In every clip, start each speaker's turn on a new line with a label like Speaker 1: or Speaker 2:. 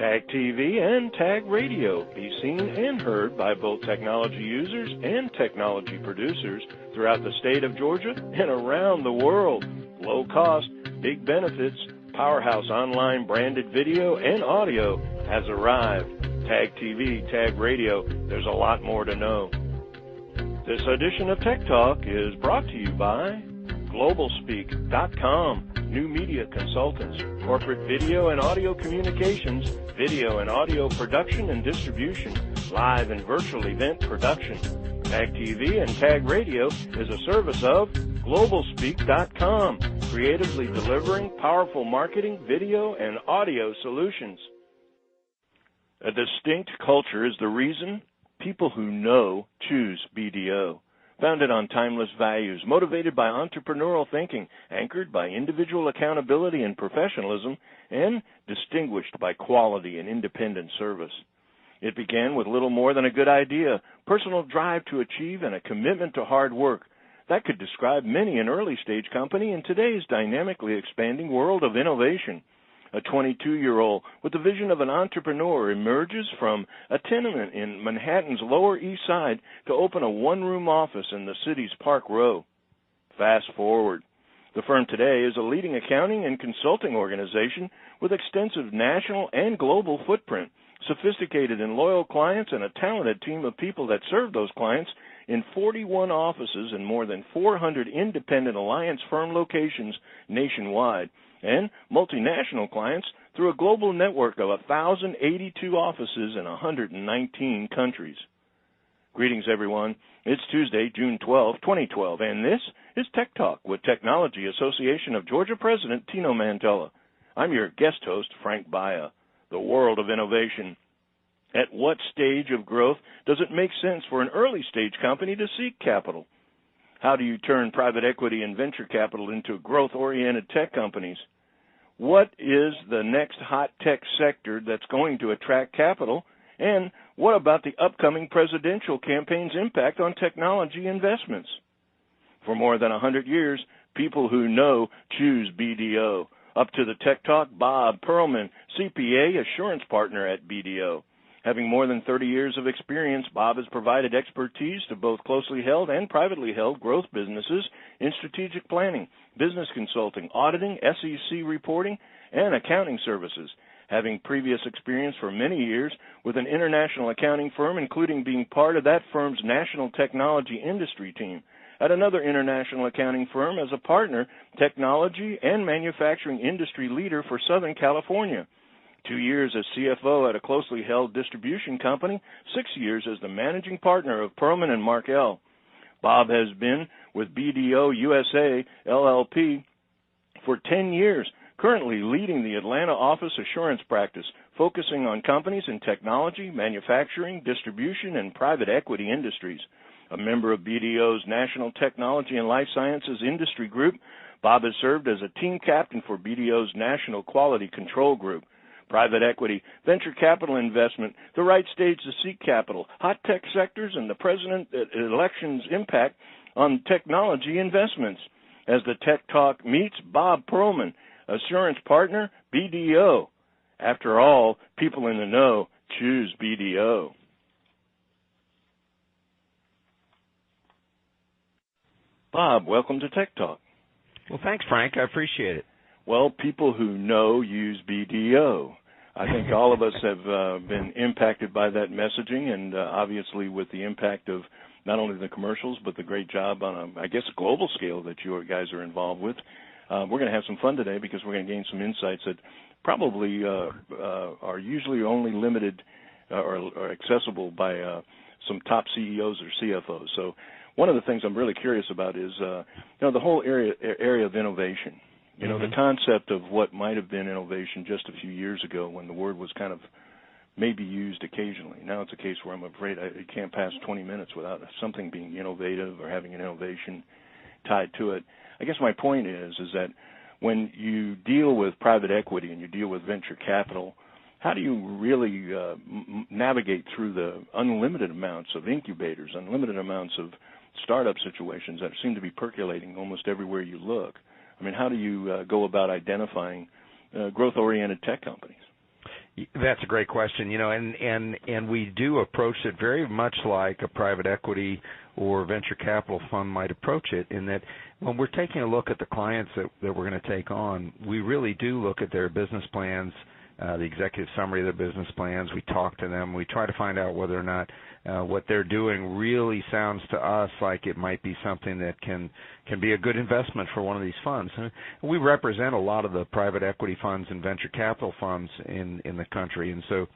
Speaker 1: Tag TV and Tag Radio. Be seen and heard by both technology users and technology producers throughout the state of Georgia and around the world. Low cost, big benefits, powerhouse online branded video and audio has arrived. Tag TV, Tag Radio, there's a lot more to know. This edition of Tech Talk is brought to you by GlobalSpeak.com, new media consultants, corporate video and audio communications, video and audio production and distribution, live and virtual event production. Tag TV and Tag Radio is a service of GlobalSpeak.com, creatively delivering powerful marketing, video, and audio solutions. A distinct culture is the reason people who know choose BDO. Founded on timeless values, motivated by entrepreneurial thinking, anchored by individual accountability and professionalism, and distinguished by quality and independent service. It began with little more than a good idea, personal drive to achieve, and a commitment to hard work. That could describe many an early-stage company in today's dynamically expanding world of innovation. A 22-year-old with the vision of an entrepreneur emerges from a tenement in Manhattan's Lower East Side to open a one-room office in the city's Park Row. Fast forward. The firm today is a leading accounting and consulting organization with extensive national and global footprint, sophisticated and loyal clients, and a talented team of people that serve those clients in 41 offices and more than 400 independent alliance firm locations nationwide, and multinational clients through a global network of 1,082 offices in 119 countries. Greetings, everyone. It's Tuesday, June 12, 2012, and this is Tech Talk with Technology Association of Georgia President Tino Mantella. I'm your guest host, Frank Baia. The world of innovation. At what stage of growth does it make sense for an early-stage company to seek capital? How do you turn private equity and venture capital into growth-oriented tech companies? What is the next hot tech sector that's going to attract capital? And what about the upcoming presidential campaign's impact on technology investments? For more than 100 years, people who know choose BDO. Up to the Tech Talk, Bob Pearlman, CPA assurance partner at BDO. Having more than 30 years of experience, Bob has provided expertise to both closely held and privately held growth businesses in strategic planning, business consulting, auditing, SEC reporting, and accounting services. Having previous experience for many years with an international accounting firm, including being part of that firm's national technology industry team. At another international accounting firm as a partner, technology and manufacturing industry leader for Southern California. 2 years as CFO at a closely held distribution company, 6 years as the managing partner of Pearlman and Markel. Bob has been with BDO USA LLP for 10 years, currently leading the Atlanta office assurance practice, focusing on companies in technology, manufacturing, distribution, and private equity industries. A member of BDO's National Technology and Life Sciences Industry Group, Bob has served as a team captain for BDO's National Quality Control Group. Private equity, venture capital investment, the right stage to seek capital, hot tech sectors, and the president election's impact on technology investments. As the Tech Talk meets Bob Pearlman, assurance partner, BDO. After all, people in the know choose BDO. Bob, welcome to Tech Talk.
Speaker 2: Well, thanks, Frank. I appreciate it.
Speaker 1: Well, people who know use BDO. I think all of us have been impacted by that messaging, and obviously with the impact of not only the commercials, but the great job on, a global scale that you guys are involved with. We're going to have some fun today because we're going to gain some insights that probably are usually only limited or accessible by some top CEOs or CFOs. So one of the things I'm really curious about is, the whole area of innovation. The concept of what might have been innovation just a few years ago when the word was kind of maybe used occasionally. Now it's a case where I'm afraid it can't pass 20 minutes without something being innovative or having an innovation tied to it. I guess my point is that when you deal with private equity and you deal with venture capital, how do you really navigate through the unlimited amounts of incubators, unlimited amounts of startup situations that seem to be percolating almost everywhere you look? I mean, how do you go about identifying growth-oriented tech companies?
Speaker 2: That's a great question, and we do approach it very much like a private equity or venture capital fund might approach it, in that when we're taking a look at the clients that we're going to take on, we really do look at their business plans, the executive summary of their business plans. We talk to them. We try to find out whether or not what they're doing really sounds to us like it might be something that can be a good investment for one of these funds. And we represent a lot of the private equity funds and venture capital funds in the country, and so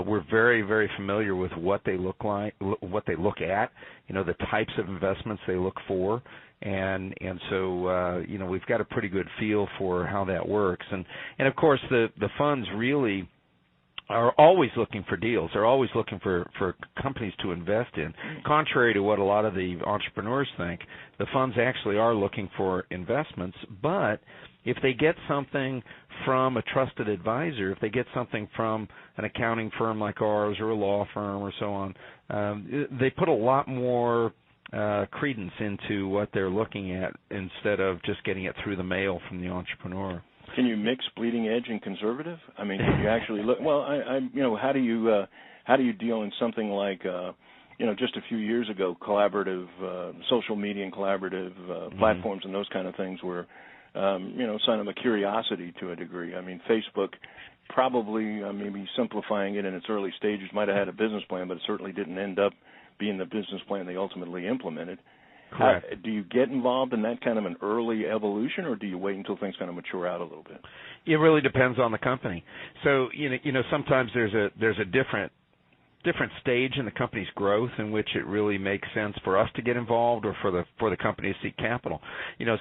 Speaker 2: we're very, very familiar with what they look like, what they look at, the types of investments they look for. And so we've got a pretty good feel for how that works, and of course the funds really are always looking for deals. They're always looking for companies to invest in. Contrary to what a lot of the entrepreneurs think, the funds actually are looking for investments, but if they get something from a trusted advisor, if they get something from an accounting firm like ours or a law firm or so on, they put a lot more credence into what they're looking at instead of just getting it through the mail from the entrepreneur.
Speaker 1: Can you mix bleeding edge and conservative? I mean, can you actually look? Well, how do you deal in something like just a few years ago, collaborative social media and collaborative platforms and those kind of things were sign of a curiosity to a degree. I mean, Facebook probably, maybe simplifying it in its early stages, might have had a business plan, but it certainly didn't end up being the business plan they ultimately implemented.
Speaker 2: Correct.
Speaker 1: Do you get involved in that kind of an early evolution, or do you wait until things kind of mature out a little bit?
Speaker 2: It really depends on the company. So sometimes there's a different stage in the company's growth in which it really makes sense for us to get involved or for the company to seek capital.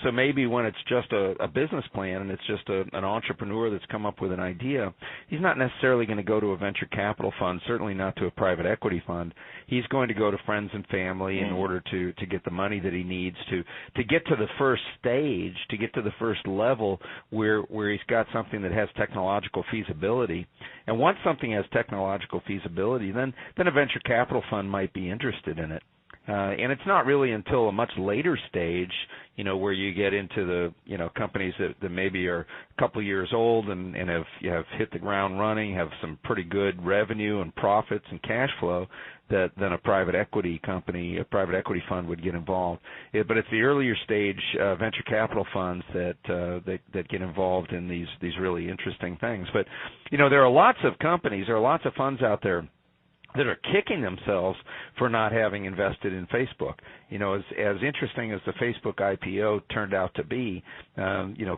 Speaker 2: So maybe when it's just a business plan and it's just an entrepreneur that's come up with an idea, he's not necessarily going to go to a venture capital fund, certainly not to a private equity fund. He's going to go to friends and family in order to get the money that he needs to get to the first stage, to get to the first level where he's got something that has technological feasibility. And once something has technological feasibility, then a venture capital fund might be interested in it. And it's not really until a much later stage, where you get into the, companies that maybe are a couple of years old and have hit the ground running, have some pretty good revenue and profits and cash flow, that then a private equity company, a private equity fund would get involved. But it's the earlier stage venture capital funds that get involved in these really interesting things. But, there are lots of companies, there are lots of funds out there that are kicking themselves for not having invested in Facebook. As interesting as the Facebook IPO turned out to be,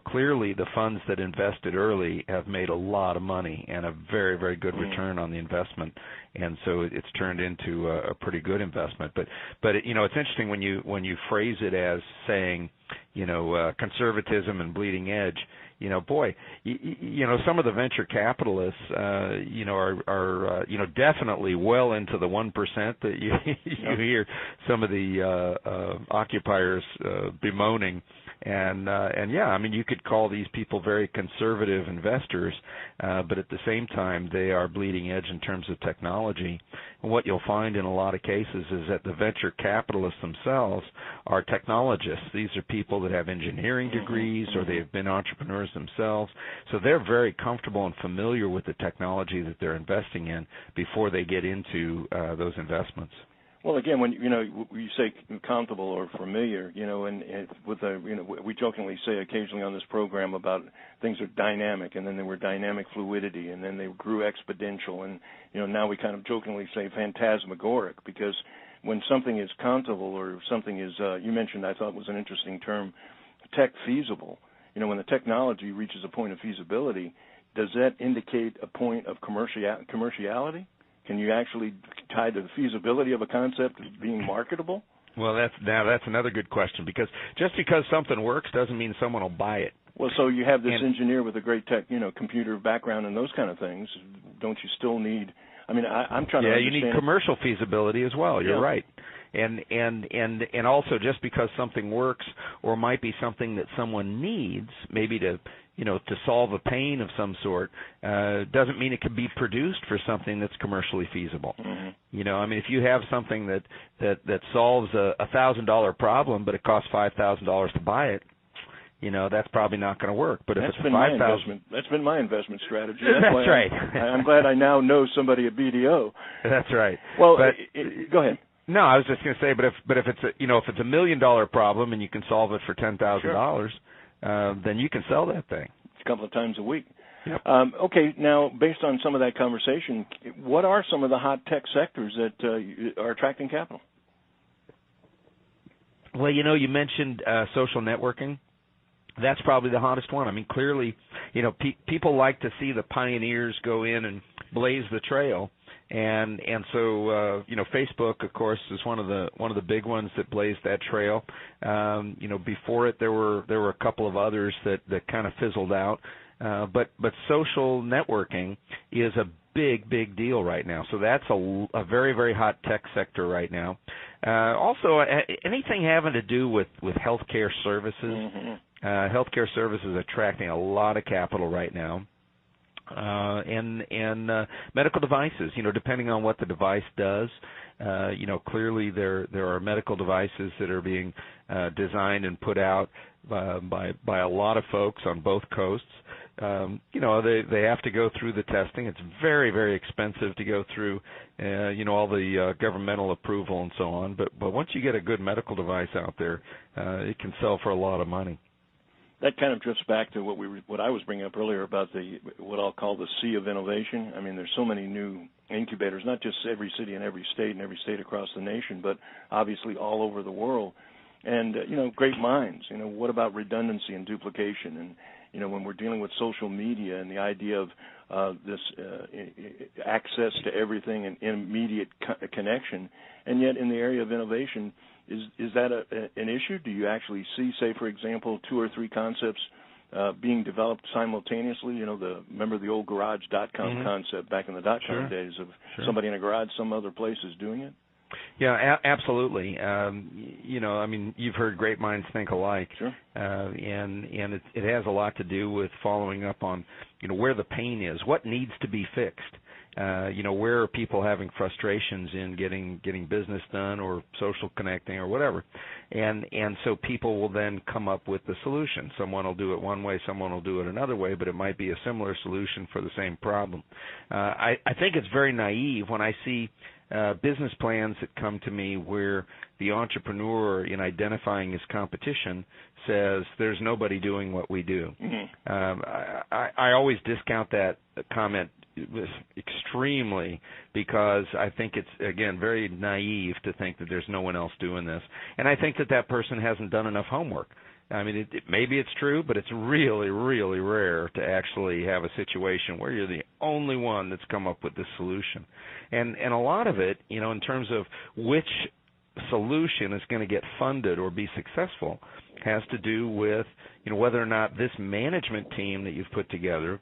Speaker 2: clearly the funds that invested early have made a lot of money and a very, very good return on the investment, and so it's turned into a pretty good investment. But it's interesting when you phrase it as saying, conservatism and bleeding edge. Some of the venture capitalists, are definitely well into the 1% that you hear some of the occupiers bemoaning. And yeah, you could call these people very conservative investors, but at the same time, they are bleeding edge in terms of technology. And what you'll find in a lot of cases is that the venture capitalists themselves are technologists. These are people that have engineering degrees or they've been entrepreneurs themselves. So they're very comfortable and familiar with the technology that they're investing in before they get into those investments.
Speaker 1: Well, again, when you say comfortable or familiar, and with we jokingly say occasionally on this program about things are dynamic, and then there were dynamic fluidity, and then they grew exponential, and now we kind of jokingly say phantasmagoric, because when something is comfortable or something is, you mentioned, I thought was an interesting term, tech feasible. When the technology reaches a point of feasibility, does that indicate a point of commerciality? Can you actually tie the feasibility of a concept as being marketable?
Speaker 2: Well, that's another good question, because just because something works doesn't mean someone will buy it.
Speaker 1: Well, so you have this engineer with a great tech, computer background and those kind of things. Don't you still need? I'm trying to understand. Yeah, you need commercial feasibility as well. You're right. And also, just because something works or might be something that someone needs, maybe to solve a pain of some sort, doesn't mean it can be produced for something that's commercially feasible. Mm-hmm. If you have something that solves a $1,000 problem, but it costs $5,000 to buy it,
Speaker 2: that's probably not going to work. But if
Speaker 1: that's
Speaker 2: it's
Speaker 1: been my investment. That's been my investment strategy.
Speaker 2: That's right.
Speaker 1: I'm glad I now know somebody at BDO.
Speaker 2: That's right.
Speaker 1: Well, go ahead.
Speaker 2: No, I was just going to say, but if it's if it's $1 million problem and you can solve it for $10,000, then you can sell that thing
Speaker 1: a couple of times a week.
Speaker 2: Yep.
Speaker 1: Okay, now based on some of that conversation, what are some of the hot tech sectors that are attracting capital?
Speaker 2: Well, you mentioned social networking. That's probably the hottest one. I mean, clearly, people like to see the pioneers go in and blaze the trail, and so Facebook, of course, is one of the big ones that blazed that trail. Before it, there were a couple of others that kind of fizzled out. But social networking is a big deal right now. So that's a very, very hot tech sector right now. Also, anything having to do with healthcare services. Mm-hmm. Healthcare services attracting a lot of capital right now. And medical devices, depending on what the device does, clearly there are medical devices that are being designed and put out by a lot of folks on both coasts. They have to go through the testing. It's very, very expensive to go through, all the governmental approval and so on. But once you get a good medical device out there, it can sell for a lot of money.
Speaker 1: That kind of drifts back to what I was bringing up earlier about what I'll call the sea of innovation. I mean, there's so many new incubators, not just every city and every state across the nation, but obviously all over the world. And great minds. What about redundancy and duplication? And when we're dealing with social media and the idea of this access to everything and immediate connection, and yet in the area of innovation, is that an issue? Do you actually see, say, for example, 2 or 3 concepts being developed simultaneously? Remember the old garage.com mm-hmm. concept back in the .com days of somebody in a garage, some other place is doing it?
Speaker 2: Yeah, absolutely. You've heard great minds think alike.
Speaker 1: Sure.
Speaker 2: And it has a lot to do with following up on, where the pain is, what needs to be fixed. Where are people having frustrations in getting business done or social connecting or whatever. And so people will then come up with the solution. Someone will do it one way, someone will do it another way, but it might be a similar solution for the same problem. I think it's very naive when I see business plans that come to me where the entrepreneur, in identifying his competition, says there's nobody doing what we do. Mm-hmm. I always discount that comment extremely because I think it's, again, very naive to think that there's no one else doing this. And I think that person hasn't done enough homework. I mean, maybe it's true, but it's really, really rare to actually have a situation where you're the only one that's come up with this solution. And a lot of it, in terms of which solution is going to get funded or be successful, has to do with, whether or not this management team that you've put together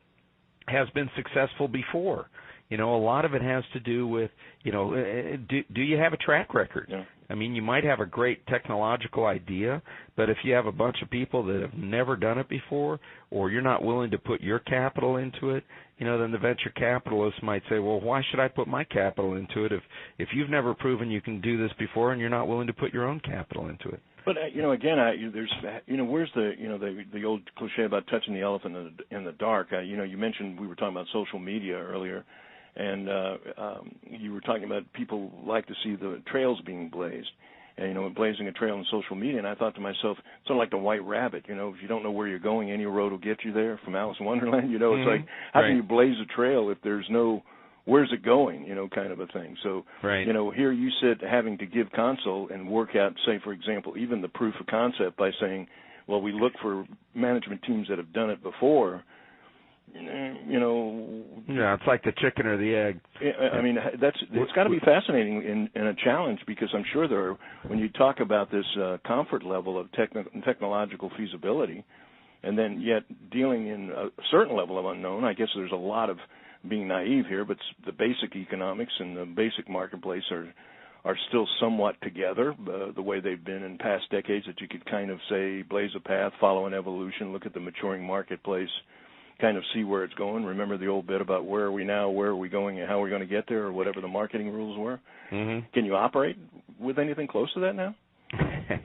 Speaker 2: has been successful before. A lot of it has to do with, do you have a track record? Yeah. I mean, you might have a great technological idea, but if you have a bunch of people that have never done it before, or you're not willing to put your capital into it, then the venture capitalists might say, well, why should I put my capital into it if you've never proven you can do this before and you're not willing to put your own capital into it?
Speaker 1: But again, there's where's the old cliche about touching the elephant in the dark? You mentioned, we were talking about social media earlier, and you were talking about people like to see the trails being blazed, and blazing a trail on social media. And I thought to myself, sort of like the White Rabbit. If you don't know where you're going, any road will get you there. From Alice in Wonderland, it's mm-hmm. like how can you blaze a trail if there's no where's it going, kind of a thing. So, here you sit having to give console and work out, say, for example, even the proof of concept by saying, well, we look for management teams that have done it before.
Speaker 2: Yeah, it's like the chicken or the egg.
Speaker 1: I mean, it's got to be fascinating and a challenge, because I'm sure when you talk about this comfort level of technological feasibility, and then yet dealing in a certain level of unknown, I guess there's a lot of being naive here, but the basic economics and the basic marketplace are still somewhat together, the way they've been in past decades, that you could kind of say blaze a path, follow an evolution, look at the maturing marketplace, kind of see where it's going. Remember the old bit about where are we now, where are we going, and how are we going to get there, or whatever the marketing rules were? Mm-hmm. Can you operate with anything close to that now?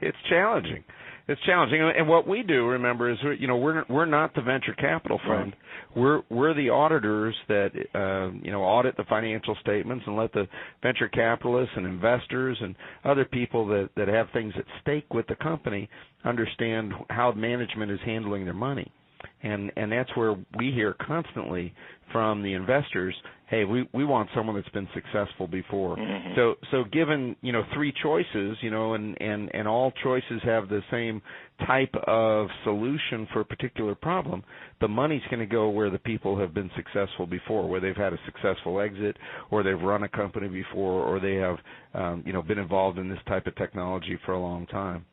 Speaker 2: It's challenging. It's challenging, and what we do, remember, is we're not the venture capital fund. Right. We're the auditors that audit the financial statements and let the venture capitalists and investors and other people that have things at stake with the company understand how management is handling their money. And that's where we hear constantly from the investors, hey, we want someone that's been successful before. Mm-hmm. So given, three choices, and all choices have the same type of solution for a particular problem, the money's going to go where the people have been successful before, where they've had a successful exit, or they've run a company before, or they have, been involved in this type of technology for a long time.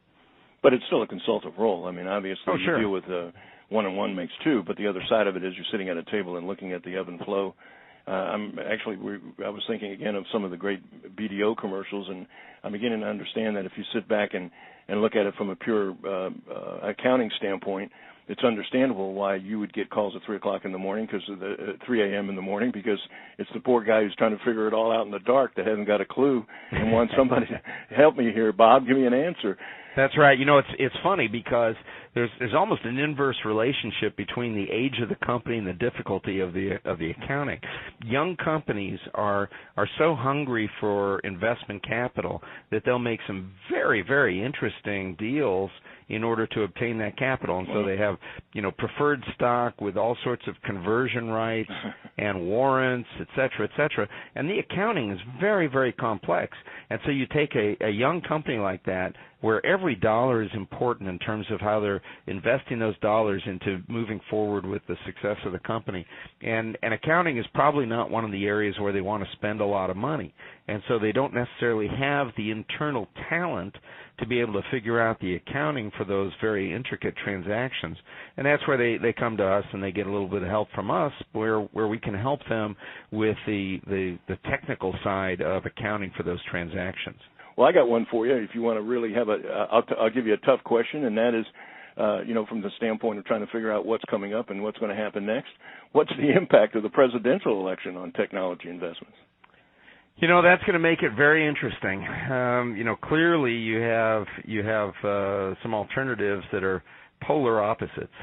Speaker 1: But it's still a consultative role. I mean, obviously,
Speaker 2: sure.
Speaker 1: You deal with one and one makes two, but the other side of it is you're sitting at a table and looking at the ebb and flow. I was thinking again of some of the great BDO commercials, and I'm beginning to understand that if you sit back and look at it from a pure accounting standpoint, it's understandable why you would get calls at 3 o'clock in the morning, 3 a.m. in the morning, because it's the poor guy who's trying to figure it all out in the dark that hasn't got a clue and wants somebody to help me here, Bob, give me an answer.
Speaker 2: That's right. It's funny because there's almost an inverse relationship between the age of the company and the difficulty of the accounting. Young companies are so hungry for investment capital that they'll make some very, very interesting deals in order to obtain that capital. And so they have, preferred stock with all sorts of conversion rights and warrants, et cetera, and the accounting is very, very complex. And so you take a young company like that, where every dollar is important in terms of how they're investing those dollars into moving forward with the success of the company. And accounting is probably not one of the areas where they want to spend a lot of money. And so they don't necessarily have the internal talent to be able to figure out the accounting for those very intricate transactions. And that's where they come to us and they get a little bit of help from us where we can help them with the technical side of accounting for those transactions.
Speaker 1: Well, I got one for you. If you want to really have I'll give you a tough question, and that is, from the standpoint of trying to figure out what's coming up and what's going to happen next. What's the impact of the presidential election on technology investments?
Speaker 2: That's going to make it very interesting. Clearly you have some alternatives that are polar opposites.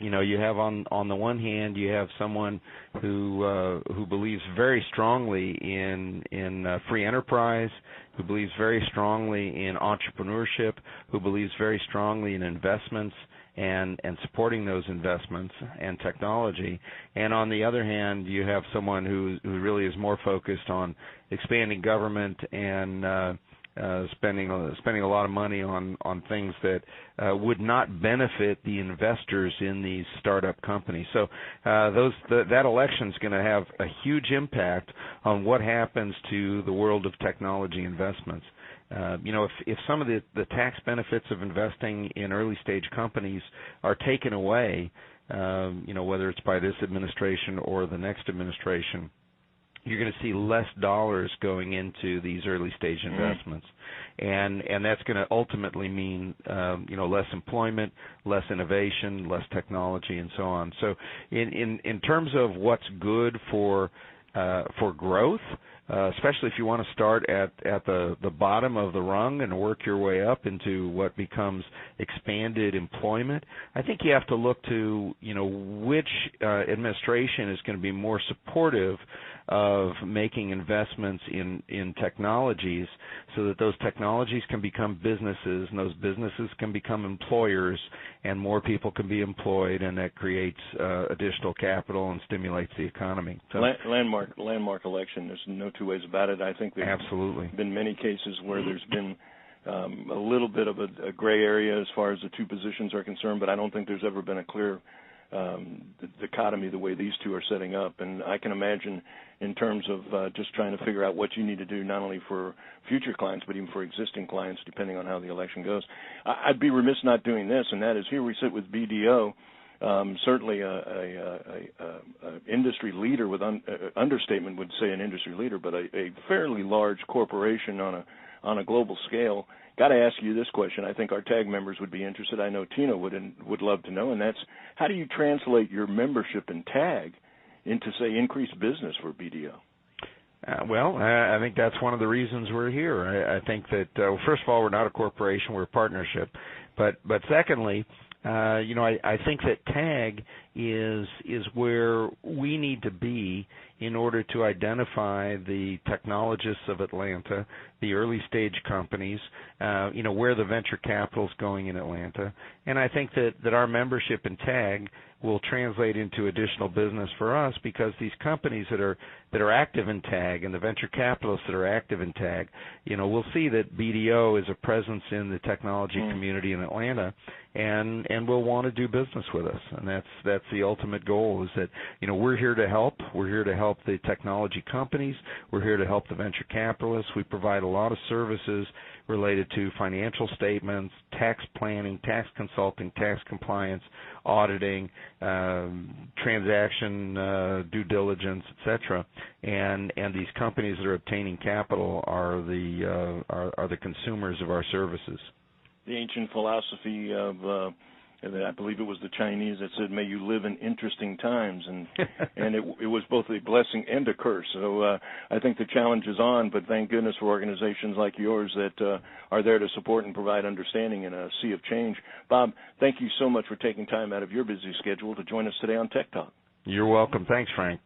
Speaker 2: You have on the one hand, you have someone who believes very strongly in free enterprise, who believes very strongly in entrepreneurship, who believes very strongly in investments and supporting those investments and technology. And on the other hand, you have someone who really is more focused on expanding government and spending a lot of money on things that would not benefit the investors in these startup companies. So that election is going to have a huge impact on what happens to the world of technology investments. If some of the tax benefits of investing in early stage companies are taken away, whether it's by this administration or the next administration, you're going to see less dollars going into these early stage investments, and that's going to ultimately mean less employment, less innovation, less technology, and so on. So in terms of what's good for growth, especially if you want to start at the bottom of the rung and work your way up into what becomes expanded employment, I think you have to look to which administration is going to be more supportive of making investments in technologies so that those technologies can become businesses and those businesses can become employers and more people can be employed, and that creates additional capital and stimulates the economy. So,
Speaker 1: landmark election, there's no two ways about it. I think there's been many cases where there's been a little bit of a gray area as far as the two positions are concerned, but I don't think there's ever been a clear dichotomy the way these two are setting up. And I can imagine in terms of just trying to figure out what you need to do not only for future clients but even for existing clients depending on how the election goes. I'd be remiss not doing this, and that is here we sit with BDO, certainly a industry leader with understatement would say an industry leader, but a fairly large corporation on a global scale. Got to ask you this question. I think our TAG members would be interested. I know Tina would love to know, and that's how do you translate your membership in TAG into, say, increased business for BDO?
Speaker 2: Well, I think that's one of the reasons we're here. I think that, first of all, we're not a corporation, we're a partnership. But secondly, I think that TAG is where we need to be in order to identify the technologists of Atlanta, the early stage companies, where the venture capital is going in Atlanta. And I think that our membership in TAG will translate into additional business for us, because these companies that are active in TAG and the venture capitalists that are active in TAG, we'll see that BDO is a presence in the technology community in Atlanta, and will want to do business with us. And that's the ultimate goal, is that we're here to help. We're here to help the technology companies. We're here to help the venture capitalists. We provide a lot of services related to financial statements, tax planning, tax consulting, tax compliance, auditing, transaction due diligence, etc. And these companies that are obtaining capital are the consumers of our services.
Speaker 1: The ancient philosophy of I believe it was the Chinese that said, "May you live in interesting times," and it was both a blessing and a curse. So I think the challenge is on, but thank goodness for organizations like yours that are there to support and provide understanding in a sea of change. Bob, thank you so much for taking time out of your busy schedule to join us today on Tech Talk.
Speaker 2: You're welcome. Thanks, Frank.